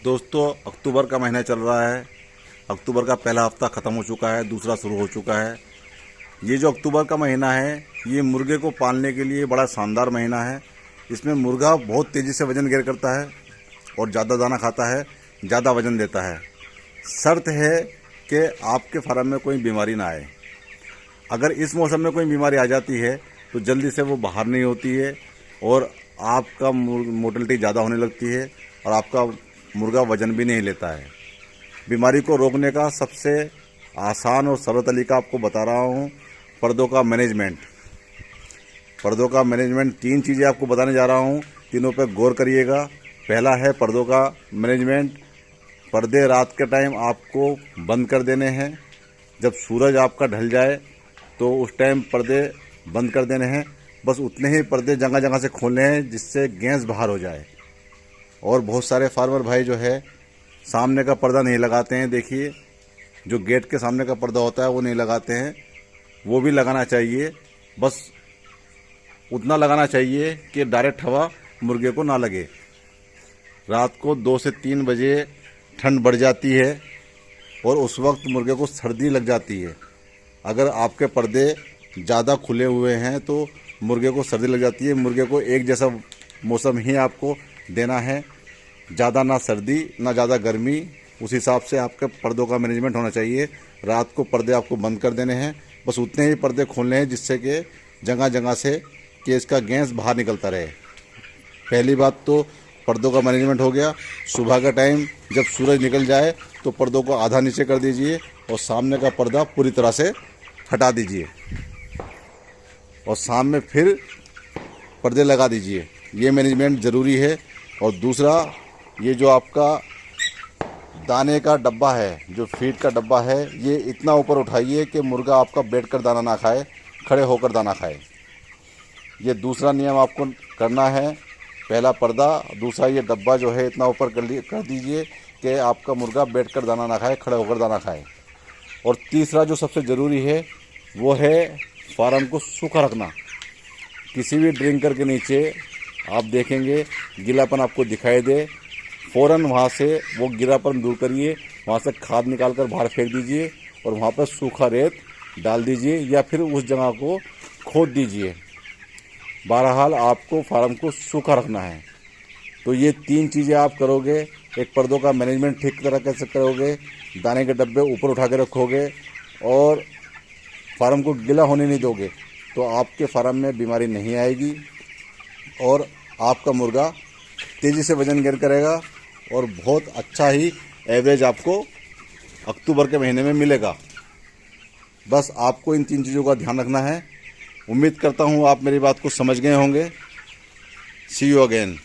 दोस्तों, अक्टूबर का महीना चल रहा है। अक्टूबर का पहला हफ्ता ख़त्म हो चुका है, दूसरा शुरू हो चुका है। ये जो अक्टूबर का महीना है, ये मुर्गे को पालने के लिए बड़ा शानदार महीना है। इसमें मुर्गा बहुत तेज़ी से वज़न गेन करता है और ज़्यादा दाना खाता है, ज़्यादा वज़न देता है। शर्त है कि आपके फार्म में कोई बीमारी ना आए। अगर इस मौसम में कोई बीमारी आ जाती है तो जल्दी से वो बाहर नहीं होती है और आपका मोर्टेलिटी ज़्यादा होने लगती है और आपका मुर्गा वज़न भी नहीं लेता है। बीमारी को रोकने का सबसे आसान और सरल तरीका आपको बता रहा हूँ, पर्दों का मैनेजमेंट। पर्दों का मैनेजमेंट 3 चीज़ें आपको बताने जा रहा हूँ, तीनों पे गौर करिएगा। पहला है पर्दों का मैनेजमेंट। पर्दे रात के टाइम आपको बंद कर देने हैं। जब सूरज आपका ढल जाए तो उस टाइम पर्दे बंद कर देने हैं। बस उतने ही पर्दे जगह जगह से खोलने हैं जिससे गैस बाहर हो जाए। और बहुत सारे फार्मर भाई जो है सामने का पर्दा नहीं लगाते हैं। देखिए, जो गेट के सामने का पर्दा होता है वो नहीं लगाते हैं, वो भी लगाना चाहिए। बस उतना लगाना चाहिए कि डायरेक्ट हवा मुर्गे को ना लगे। रात को 2 से 3 बजे ठंड बढ़ जाती है और उस वक्त मुर्गे को सर्दी लग जाती है। अगर आपके पर्दे ज़्यादा खुले हुए हैं तो मुर्गे को सर्दी लग जाती है। मुर्गे को एक जैसा मौसम ही आपको देना है, ज़्यादा ना सर्दी ना ज़्यादा गर्मी। उस हिसाब से आपके पर्दों का मैनेजमेंट होना चाहिए। रात को पर्दे आपको बंद कर देने हैं, बस उतने ही पर्दे खोलने हैं जिससे कि जगह जगह से कि इसका गैस बाहर निकलता रहे। पहली बात तो पर्दों का मैनेजमेंट हो गया। सुबह का टाइम जब सूरज निकल जाए तो पर्दों को आधा नीचे कर दीजिए और सामने का पर्दा पूरी तरह से हटा दीजिए और शाम में फिर पर्दे लगा दीजिए। ये मैनेजमेंट ज़रूरी है। और दूसरा, ये जो आपका दाने का डब्बा है, जो फीड का डब्बा है, ये इतना ऊपर उठाइए कि मुर्गा आपका बैठकर दाना ना खाए, खड़े होकर दाना खाए। ये दूसरा नियम आपको करना है। पहला पर्दा, दूसरा ये डब्बा जो है इतना ऊपर कर दीजिए कि आपका मुर्गा बैठकर दाना ना खाए, खड़े होकर दाना खाए। और तीसरा जो सबसे ज़रूरी है वो है फार्म को सूखा रखना। किसी भी ड्रिंकर के नीचे आप देखेंगे गीलापन आपको दिखाई दे, फ़ौरन वहाँ से वो गीलापन दूर करिए, वहाँ से खाद निकाल कर बाहर फेंक दीजिए और वहाँ पर सूखा रेत डाल दीजिए या फिर उस जगह को खोद दीजिए। बहरहाल आपको फार्म को सूखा रखना है। तो ये 3 चीज़ें आप करोगे। एक, पर्दों का मैनेजमेंट ठीक तरह से करोगे, दाने के डब्बे ऊपर उठा के रखोगे और फार्म को गीला होने नहीं दोगे, तो आपके फार्म में बीमारी नहीं आएगी और आपका मुर्गा तेज़ी से वज़न गेन करेगा और बहुत अच्छा ही एवरेज आपको अक्टूबर के महीने में मिलेगा। बस आपको इन 3 चीज़ों का ध्यान रखना है। उम्मीद करता हूँ आप मेरी बात को समझ गए होंगे। सी यू अगेन।